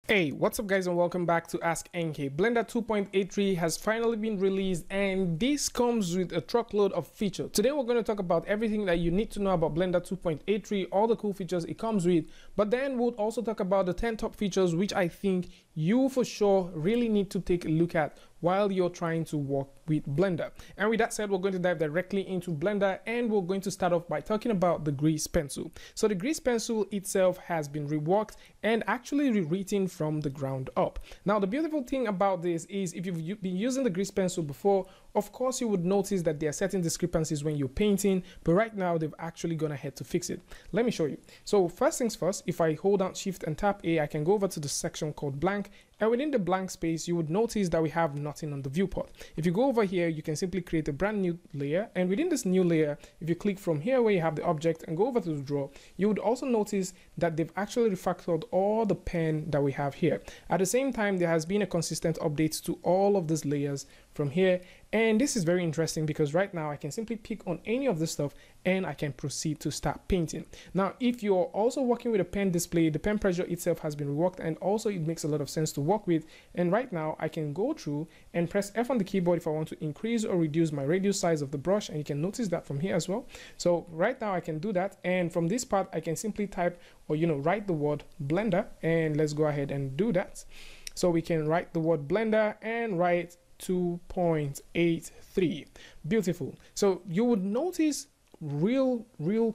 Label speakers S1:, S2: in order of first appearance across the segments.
S1: Hey, what's up guys and welcome back to Ask NK. Blender 2.83 has finally been released and this comes with a truckload of features. Today we're going to talk about everything that you need to know about Blender 2.83, all the cool features it comes with, but then we'll also talk about the 10 top features which I think you for sure really need to take a look at while you're trying to work with Blender. And with that said, we're going to dive directly into Blender and we're going to start off by talking about the grease pencil. So the grease pencil itself has been reworked and actually rewritten from the ground up. Now the beautiful thing about this is if you've been using the grease pencil before, of course you would notice that there are certain discrepancies when you're painting, but right now they've actually gone ahead to fix it. Let me show you. So first things first, if I hold down Shift and tap A, I can go over to the section called blank, and within the blank space you would notice that we have nothing on the viewport. If you go over here, you can simply create a brand new layer, and within this new layer, if you click from here where you have the object and go over to the draw, you would also notice that they've actually refactored all the pen that we have here. At the same time, there has been a consistent update to all of these layers from here, and this is very interesting because right now I can simply pick on any of this stuff and I can proceed to start painting. Now if you're also working with a pen display, the pen pressure itself has been reworked and also it makes a lot of sense to work with, and right now I can go through and press F on the keyboard if I want to increase or reduce my radius size of the brush, and you can notice that from here as well. So right now I can do that, and from this part I can simply type or write the word Blender, and let's go ahead and do that. So we can write the word Blender and write 2.83. Beautiful. So you would notice real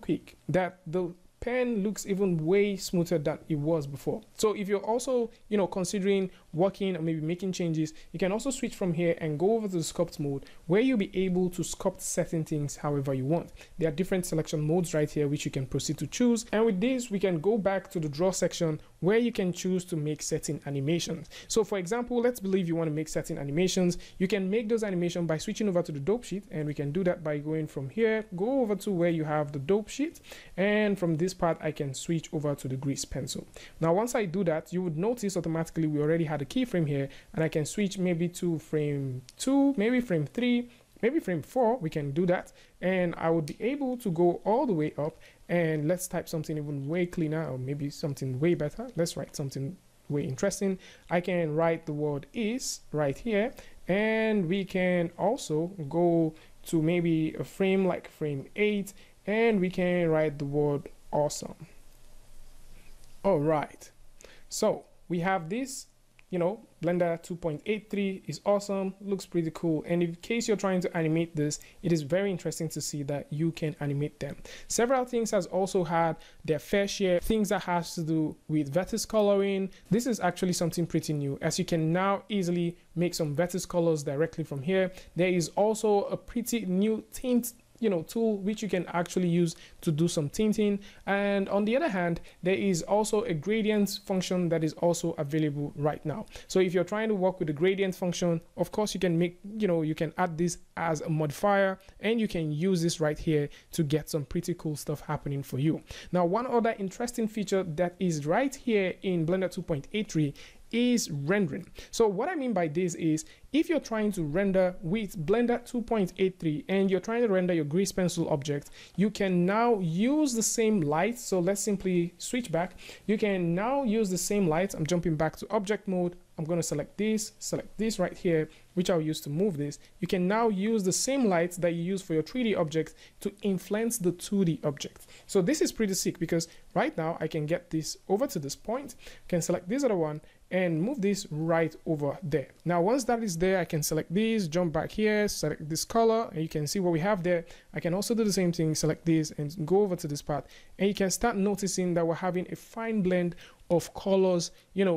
S1: quick that the pen looks even way smoother than it was before. So if you're also considering working or maybe making changes, you can also switch from here and go over to the sculpt mode where you'll be able to sculpt certain things however you want. There are different selection modes right here which you can proceed to choose, and with this we can go back to the draw section where you can choose to make certain animations. So for example, let's believe you want to make certain animations. You can make those animations by switching over to the dope sheet, and we can do that by going from here, go over to where you have the dope sheet, and from this part I can switch over to the grease pencil. Now once I do that, you would notice automatically we already had a keyframe here, and I can switch maybe to frame 2, maybe frame 3, maybe frame 4. We can do that, and I would be able to go all the way up, and let's type something even way cleaner or maybe something way better. Let's write something way interesting. I can write the word is right here, and we can also go to maybe a frame like frame 8, and we can write the word awesome. All right, so we have this, Blender 2.83 is awesome, looks pretty cool, and in case you're trying to animate this, it is very interesting to see that you can animate them. Several things has also had their fair share, things that has to do with vertex coloring. This is actually something pretty new, as you can now easily make some vertex colors directly from here. There is also a pretty new tint tool which you can actually use to do some tinting, and on the other hand there is also a gradient function that is also available right now. So if you're trying to work with the gradient function, of course you can make you can add this as a modifier, and you can use this right here to get some pretty cool stuff happening for you. Now one other interesting feature that is right here in Blender 2.83 is rendering. So what I mean by this is if you're trying to render with Blender 2.83 and you're trying to render your grease pencil object, you can now use the same light. So let's simply switch back. You can now use the same light. I'm jumping back to object mode. I'm going to select this right here, which I'll use to move this. You can now use the same light that you use for your 3D object to influence the 2D object. So this is pretty sick because right now I can get this over to this point, can select this other one and move this right over there. Now once that is there, I can select this, jump back here, select this color, and you can see what we have there. I can also do the same thing, select this and go over to this part, and you can start noticing that we're having a fine blend of colors,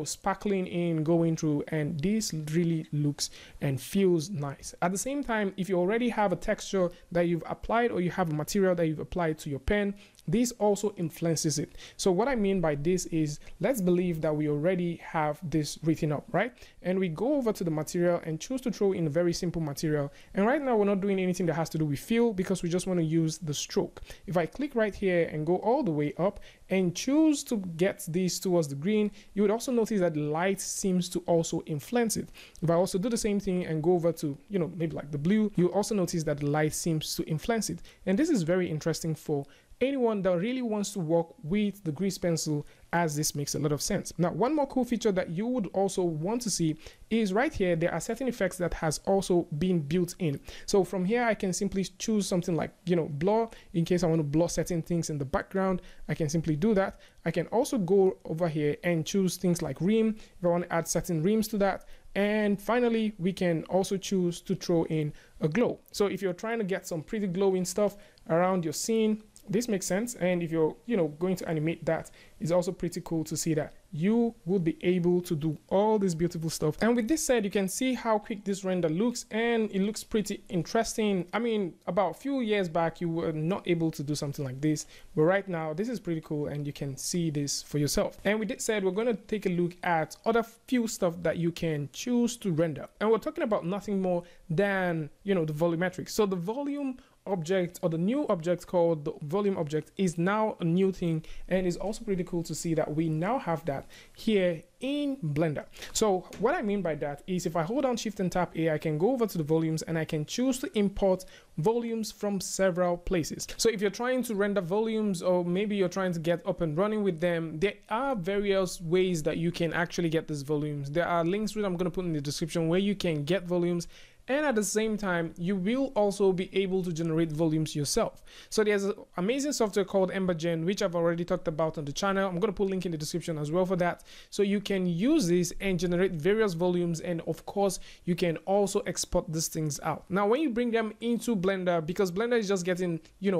S1: sparkling in, going through, and this really looks and feels nice. At the same time, if you already have a texture that you've applied or you have a material that you've applied to your pen, this also influences it. So what I mean by this is, let's believe that we already have this written up, right? And we go over to the material and choose to throw in a very simple material. And right now we're not doing anything that has to do with fill because we just want to use the stroke. If I click right here and go all the way up and choose to get this towards the green, you would also notice that the light seems to also influence it. If I also do the same thing and go over to, maybe like the blue, you also notice that the light seems to influence it. And this is very interesting for anyone that really wants to work with the grease pencil as this makes a lot of sense. Now, one more cool feature that you would also want to see is right here, there are certain effects that has also been built in. So from here, I can simply choose something like, blur, in case I want to blur certain things in the background. I can simply do that. I can also go over here and choose things like rim, if I want to add certain rims to that. And finally, we can also choose to throw in a glow. So if you're trying to get some pretty glowing stuff around your scene, this makes sense. And if you're, going to animate that, it's also pretty cool to see that you will be able to do all this beautiful stuff. And with this said, you can see how quick this render looks, and it looks pretty interesting. I mean, about a few years back, you were not able to do something like this, but right now, this is pretty cool, and you can see this for yourself. And with that said, we're going to take a look at other few stuff that you can choose to render. And we're talking about nothing more than, the volumetric. So the volume object, or the new object called the volume object, is now a new thing, and it's also pretty cool to see that we now have that here in Blender. So what I mean by that is, if I hold down Shift and tap A, I can go over to the volumes and I can choose to import volumes from several places. So if you're trying to render volumes, or maybe you're trying to get up and running with them, there are various ways that you can actually get these volumes. There are links which I'm going to put in the description where you can get volumes. And at the same time, you will also be able to generate volumes yourself. So there's an amazing software called Embergen, which I've already talked about on the channel. I'm going to put a link in the description as well for that. So you can use this and generate various volumes. And of course, you can also export these things out. Now, when you bring them into Blender, because Blender is just getting,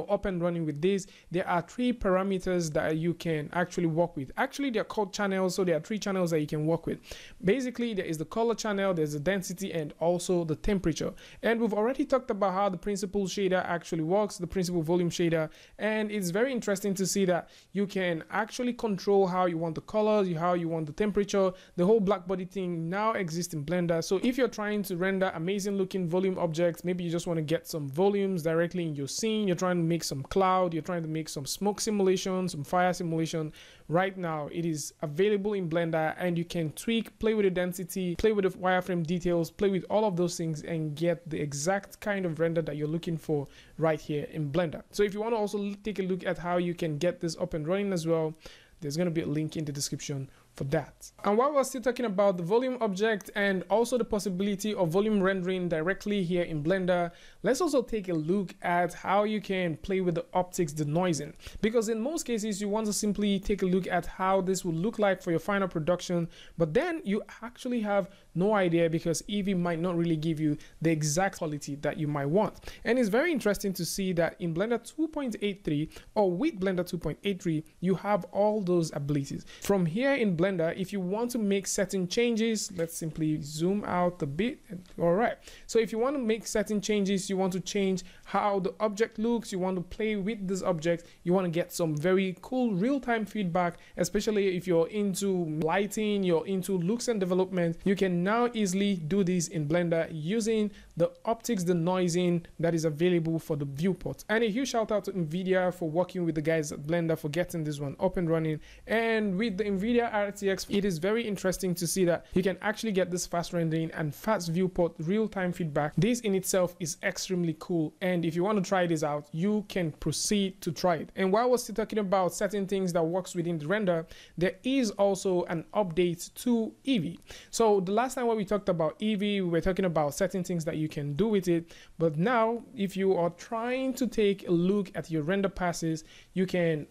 S1: up and running with this, there are 3 parameters that you can actually work with. Actually, they're called channels. So there are 3 channels that you can work with. Basically, there is the color channel, there's the density, and also the temperature. And we've already talked about how the principal shader actually works, the principal volume shader, and it's very interesting to see that you can actually control how you want the colors, how you want the temperature. The whole black body thing now exists in Blender. So if you're trying to render amazing looking volume objects, maybe you just want to get some volumes directly in your scene, you're trying to make some cloud, you're trying to make some smoke simulation, some fire simulation, right now it is available in Blender, and you can tweak, play with the density, play with the wireframe details, play with all of those things, and get the exact kind of render that you're looking for right here in Blender. So if you want to also take a look at how you can get this up and running as well, there's going to be a link in the description for that. And while we're still talking about the volume object and also the possibility of volume rendering directly here in Blender, let's also take a look at how you can play with the OptiX denoising, because in most cases you want to simply take a look at how this will look like for your final production, but then you actually have no idea because Eevee might not really give you the exact quality that you might want. And it's very interesting to see that in Blender 2.83 or with Blender 2.83 you have all those abilities. From here in Blender, if you want to make certain changes, let's simply zoom out a bit. All right, so if you want to make certain changes, you want to change how the object looks, you want to play with this object, you want to get some very cool real-time feedback, especially if you're into lighting, you're into looks and development, you can now easily do this in Blender using the OptiX denoising that is available for the viewport. And a huge shout out to NVIDIA for working with the guys at Blender for getting this one up and running. And with the NVIDIA RTX, it is very interesting to see that you can actually get this fast rendering and fast viewport real-time feedback. This in itself is extremely cool, and if you want to try this out, you can proceed to try it. And while we're still talking about certain things that works within the render, there is also an update to Eevee. So the last time when we talked about Eevee, we were talking about certain things that you can do with it, but now if you are trying to take a look at your render passes, you can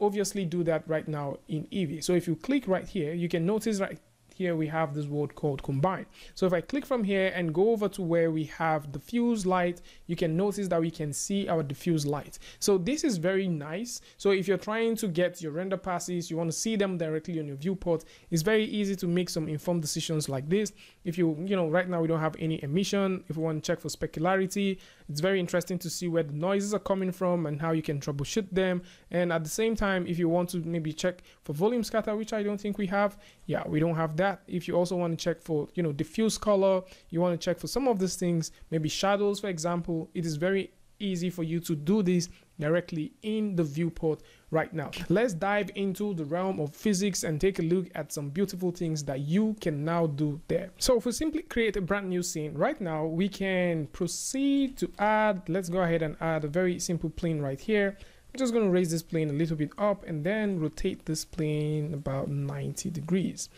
S1: obviously do that right now in Eevee. So if you click right here, you can notice right here we have this word called combine. So if I click from here and go over to where we have diffuse light, you can notice that we can see our diffuse light. So this is very nice. So if you're trying to get your render passes, you want to see them directly on your viewport, it's very easy to make some informed decisions like this. If right now we don't have any emission, if we want to check for specularity, it's very interesting to see where the noises are coming from and how you can troubleshoot them. And at the same time, if you want to maybe check for volume scatter, which I don't think we have, yeah, we don't have that. If you also want to check for, diffuse color, you want to check for some of these things, maybe shadows, for example, it is very easy for you to do this directly in the viewport right now. Let's dive into the realm of physics and take a look at some beautiful things that you can now do there. So if we simply create a brand new scene right now, we can proceed to add, let's go ahead and add a very simple plane right here. I'm just going to raise this plane a little bit up and then rotate this plane about 90 degrees.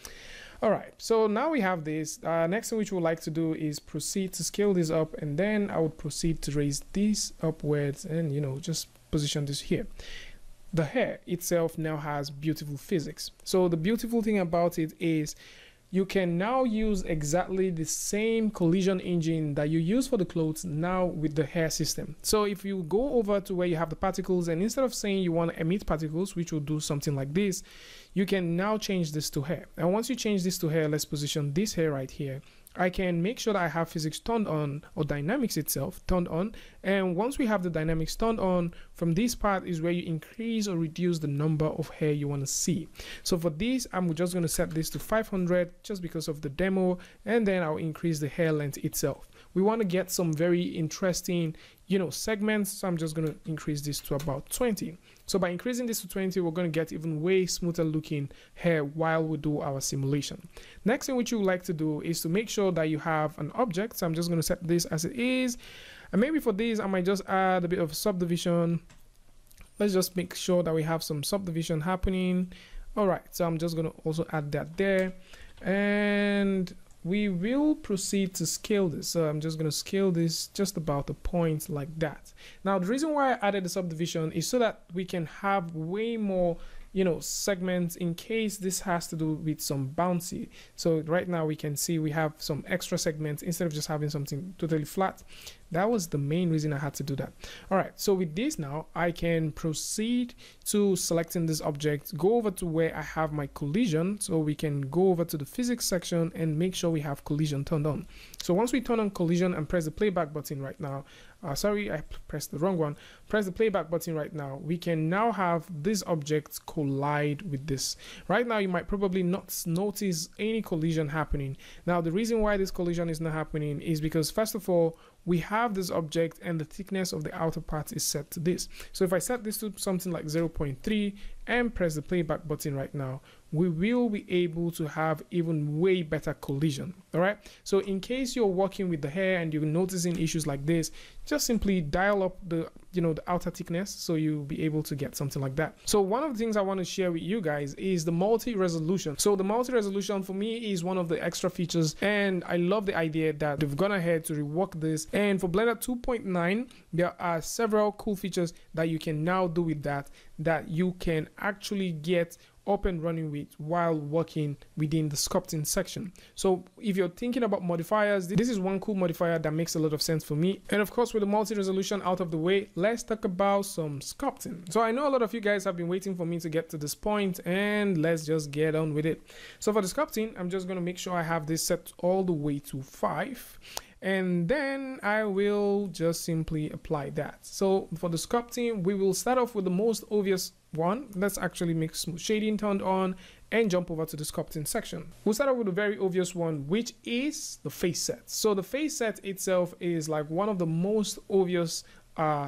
S1: All right, so now we have this. Next thing which we would like to do is proceed to scale this up, and then I would proceed to raise this upwards and, you know, just position this here. The hair itself now has beautiful physics. So the beautiful thing about it is you can now use exactly the same collision engine that you use for the clothes now with the hair system. So if you go over to where you have the particles, and instead of saying you want to emit particles, which will do something like this, you can now change this to hair. And once you change this to hair, let's position this hair right here. I can make sure that I have physics turned on, or dynamics itself turned on. And once we have the dynamics turned on, from this part is where you increase or reduce the number of hair you want to see. So for this, I'm just going to set this to 500 just because of the demo, and then I'll increase the hair length itself. We want to get some very interesting, you know, segments, so I'm just going to increase this to about 20. So by increasing this to 20, we're going to get even way smoother looking hair while we do our simulation. Next thing which you would like to do is to make sure that you have an object. So I'm just going to set this as it is, and maybe for this I might just add a bit of subdivision. Let's just make sure that we have some subdivision happening. All right, so I'm just going to also add that there, and we will proceed to scale this. So I'm just going to scale this just about a point like that. Now the reason why I added the subdivision is so that we can have way more, you know, segments in case this has to do with some bouncy. So right now we can see we have some extra segments instead of just having something totally flat. That was the main reason I had to do that. All right, so with this now, I can proceed to selecting this object, go over to where I have my collision. So we can go over to the physics section and make sure we have collision turned on. So once we turn on collision and press the playback button right now, sorry, I pressed the wrong one. Press the playback button right now. We can now have this object collide with this. Right now, you might probably not notice any collision happening. Now, the reason why this collision is not happening is because, first of all, we have this object and the thickness of the outer part is set to this. So if I set this to something like 0.3 and press the playback button right now, we will be able to have even way better collision. All right, so in case you're working with the hair and you're noticing issues like this, just simply dial up the, you know, the outer thickness, so you'll be able to get something like that. So one of the things I want to share with you guys is the multi-resolution. So the multi-resolution for me is one of the extra features, and I love the idea that they've gone ahead to rework this. And for Blender 2.9, there are several cool features that you can now do with that you can actually get up and running with while working within the sculpting section. So if you're thinking about modifiers, this is one cool modifier that makes a lot of sense for me. And of course, with the multi-resolution out of the way, let's talk about some sculpting. So I know a lot of you guys have been waiting for me to get to this point, and let's just get on with it. So for the sculpting, I'm just going to make sure I have this set all the way to 5. And then I will just simply apply that. So for the sculpting, we will start off with the most obvious one. Let's actually make smooth shading turned on and jump over to the sculpting section. We'll start off with a very obvious one, which is the face set. So the face set itself is like one of the most obvious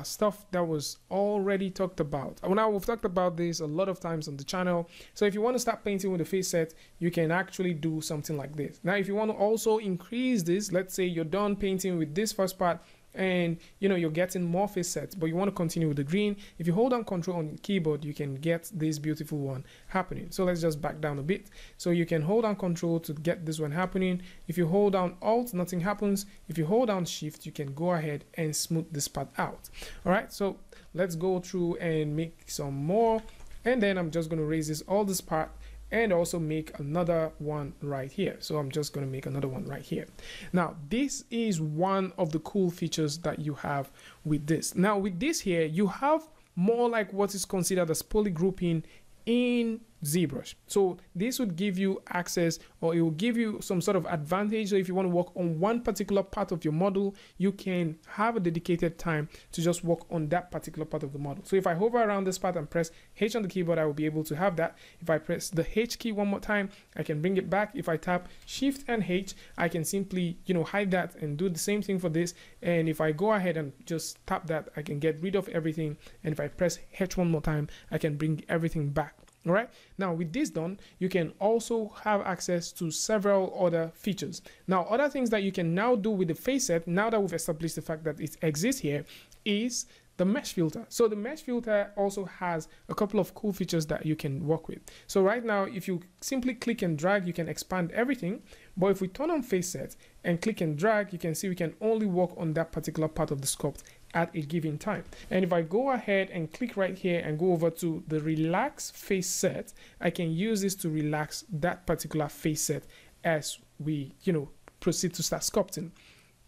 S1: stuff that was already talked about. Now we've talked about this a lot of times on the channel. So if you want to start painting with the face set, you can actually do something like this. Now if you want to also increase this, let's say you're done painting with this first part and you know you're getting more face sets, but you want to continue with the green, if you hold down Control on your keyboard, you can get this beautiful one happening. So let's just back down a bit. So you can hold down Control to get this one happening. If you hold down Alt, nothing happens. If you hold down Shift, you can go ahead and smooth this part out. All right, so let's go through and make some more, and then I'm just going to raise this all this part and also make another one right here. So I'm just going to make another one right here. Now this is one of the cool features that you have with this. Now with this here, you have more like what is considered as poly grouping in ZBrush. So this would give you access, or it will give you some sort of advantage. So if you want to work on one particular part of your model, you can have a dedicated time to just work on that particular part of the model. So if I hover around this part and press H on the keyboard, I will be able to have that. If I press the H key one more time, I can bring it back. If I tap Shift and H, I can simply, you know, hide that and do the same thing for this. And if I go ahead and just tap that, I can get rid of everything. And if I press H one more time, I can bring everything back. All right, now with this done, you can also have access to several other features. Now, other things that you can now do with the face set, now that we've established the fact that it exists here, is the mesh filter. So the mesh filter also has a couple of cool features that you can work with. So right now, if you simply click and drag, you can expand everything. But if we turn on face set and click and drag, you can see we can only work on that particular part of the sculpt at a given time. And if I go ahead and click right here and go over to the relax face set, I can use this to relax that particular face set as we, proceed to start sculpting.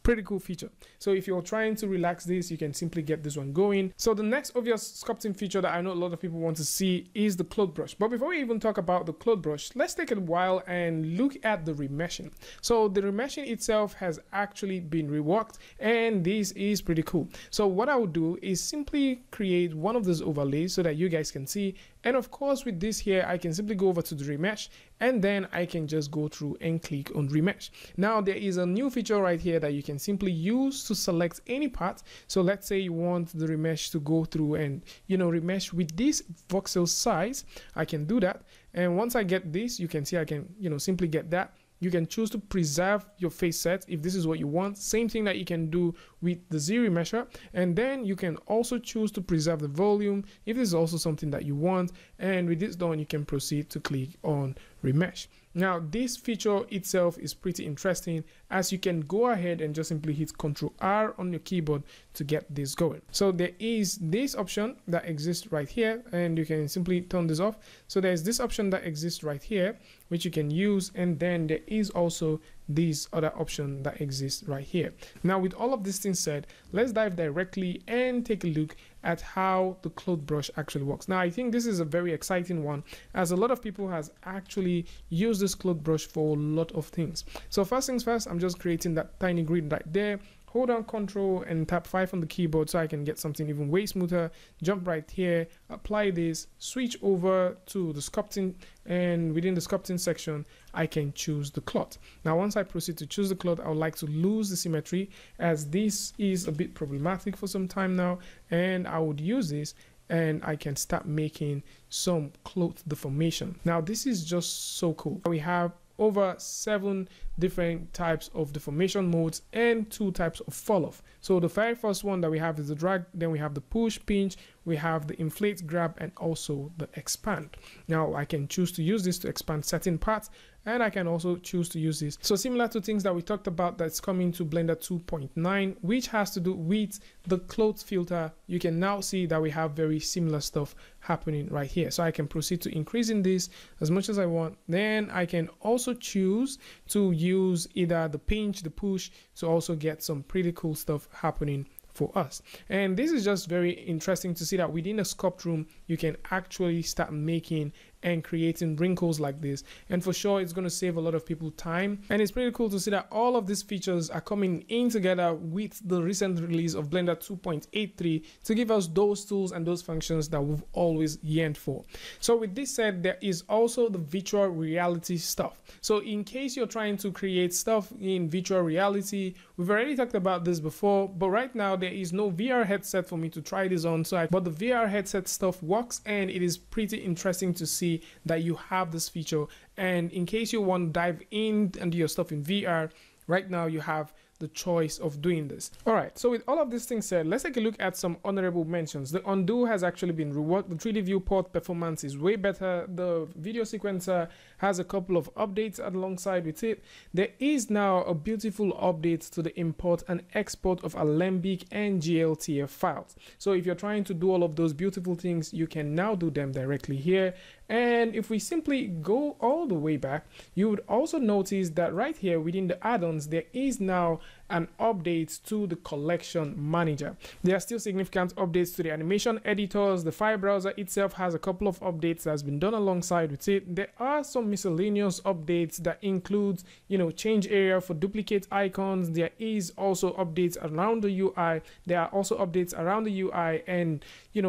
S1: Pretty cool feature. So if you're trying to relax this, you can simply get this one going. So the next obvious sculpting feature that I know a lot of people want to see is the Cloak Brush. But before we even talk about the Cloak Brush, let's take a while and look at the remeshing. So the remeshing itself has actually been reworked, and this is pretty cool. So what I would do is simply create one of those overlays so that you guys can see. And of course, with this here, I can simply go over to the remesh, and then I can just go through and click on remesh. Now there is a new feature right here that you can simply use to select any part. So let's say you want the remesh to go through and remesh with this voxel size. I can do that, and once I get this, you can see I can simply get that. You can choose to preserve your face set if this is what you want. Same thing that you can do with the Z remesher. And then you can also choose to preserve the volume if this is also something that you want. And with this done, you can proceed to click on remesh. Now, this feature itself is pretty interesting, as you can go ahead and just simply hit Ctrl R on your keyboard to get this going. So there is this option that exists right here, and you can simply turn this off. So there's this option that exists right here, which you can use, and then there is also this other option that exists right here. Now, with all of these things said, let's dive directly and take a look at how the Cloak Brush actually works. Now, I think this is a very exciting one, as a lot of people has actually used this Cloak Brush for a lot of things. So first things first, I'm just creating that tiny grid right there. Hold down Ctrl and tap 5 on the keyboard so I can get something even way smoother. Jump right here, apply this, switch over to the sculpting, and within the sculpting section, I can choose the cloth. Now, once I proceed to choose the cloth, I would like to lose the symmetry, as this is a bit problematic for some time now, and I would use this and I can start making some cloth deformation. Now, this is just so cool. We have over 7 different types of deformation modes and 2 types of fall off. So the very first one that we have is the drag, then we have the push, pinch, we have the inflate, grab, and also the expand. Now I can choose to use this to expand certain parts, and I can also choose to use this. So similar to things that we talked about that's coming to Blender 2.9, which has to do with the cloth filter, you can now see that we have very similar stuff happening right here. So I can proceed to increasing this as much as I want. Then I can also choose to use either the pinch, the push, to also get some pretty cool stuff happening for us. And this is just very interesting to see that within a sculpt room, you can actually start making and creating wrinkles like this, and for sure it's going to save a lot of people time. And it's pretty cool to see that all of these features are coming in together with the recent release of Blender 2.83 to give us those tools and those functions that we've always yearned for. So with this said, there is also the virtual reality stuff. So in case you're trying to create stuff in virtual reality, we've already talked about this before, but right now there is no VR headset for me to try this on, but the VR headset stuff works, and it is pretty interesting to see that you have this feature. And in case you want to dive in and do your stuff in VR, right now you have the choice of doing this. All right, so with all of these things said, let's take a look at some honorable mentions. The undo has actually been reworked. The 3D viewport performance is way better. The video sequencer has a couple of updates alongside with it. There is now a beautiful update to the import and export of Alembic and Gltf files. So if you're trying to do all of those beautiful things, you can now do them directly here. And if we simply go all the way back, you would also notice that right here within the add-ons, there is now an update to the collection manager. There are still significant updates to the animation editors. The file browser itself has a couple of updates that's been done alongside with it. There are some miscellaneous updates that includes, change area for duplicate icons. There is also updates around the UI. There are also updates around the UI, and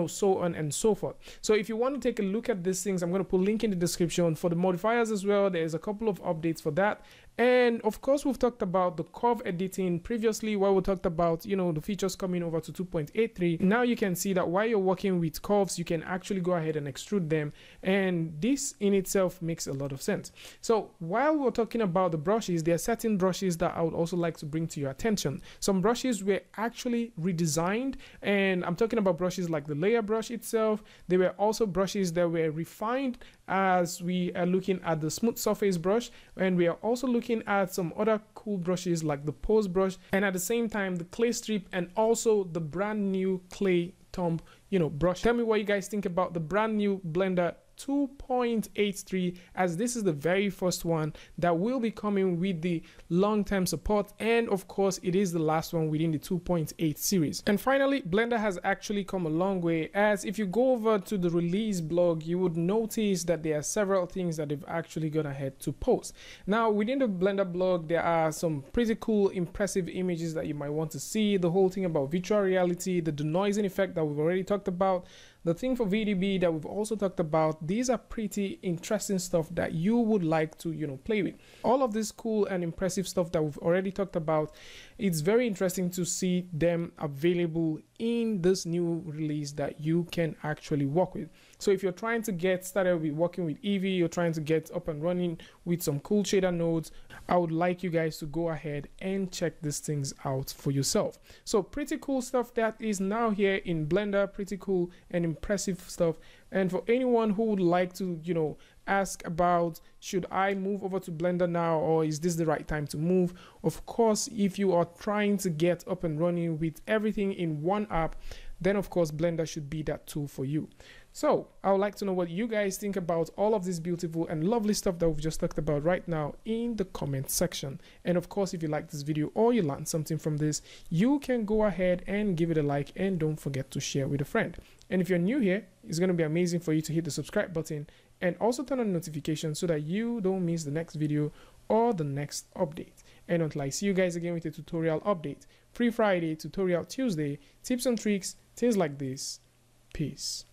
S1: so on and so forth. So if you want to take a look at these things, I'm going to put a link in the description. For the modifiers as well, there's a couple of updates for that. And of course, we've talked about the curve editing previously, where we talked about, you know, the features coming over to 2.83. Now you can see that while you're working with curves, you can actually go ahead and extrude them. And this in itself makes a lot of sense. So while we're talking about the brushes, there are certain brushes that I would also like to bring to your attention. Some brushes were actually redesigned, and I'm talking about brushes like the layer brush itself. There were also brushes that were refined, as we are looking at the smooth surface brush, and we are also looking at some other cool brushes like the pose brush, and at the same time the clay strip, and also the brand new clay thumb, you know, brush. Tell me what you guys think about the brand new Blender 2.83, as this is the very first one that will be coming with the long-term support, and of course it is the last one within the 2.8 series. And finally, Blender has actually come a long way, as if you go over to the release blog, you would notice that there are several things that they've actually gone ahead to post. Now within the Blender blog, there are some pretty cool, impressive images that you might want to see. The whole thing about virtual reality, the denoising effect that we've already talked about, the thing for VDB that we've also talked about. These are pretty interesting stuff that you would like to, you know, play with. All of this cool and impressive stuff that we've already talked about, it's very interesting to see them available in this new release that you can actually work with. So if you're trying to get started with working with Eevee, you're trying to get up and running with some cool shader nodes, I would like you guys to go ahead and check these things out for yourself. So pretty cool stuff that is now here in Blender, pretty cool and impressive stuff. And for anyone who would like to, you know, ask about, should I move over to Blender now, or is this the right time to move? Of course, if you are trying to get up and running with everything in one app, then of course Blender should be that tool for you. So I would like to know what you guys think about all of this beautiful and lovely stuff that we've just talked about right now in the comment section. And of course, if you like this video or you learned something from this, you can go ahead and give it a like, and don't forget to share with a friend. And if you're new here, it's going to be amazing for you to hit the subscribe button and also turn on notifications so that you don't miss the next video or the next update. And until I see you guys again with a tutorial update, Free Friday, Tutorial Tuesday, tips and tricks, things like this. Peace.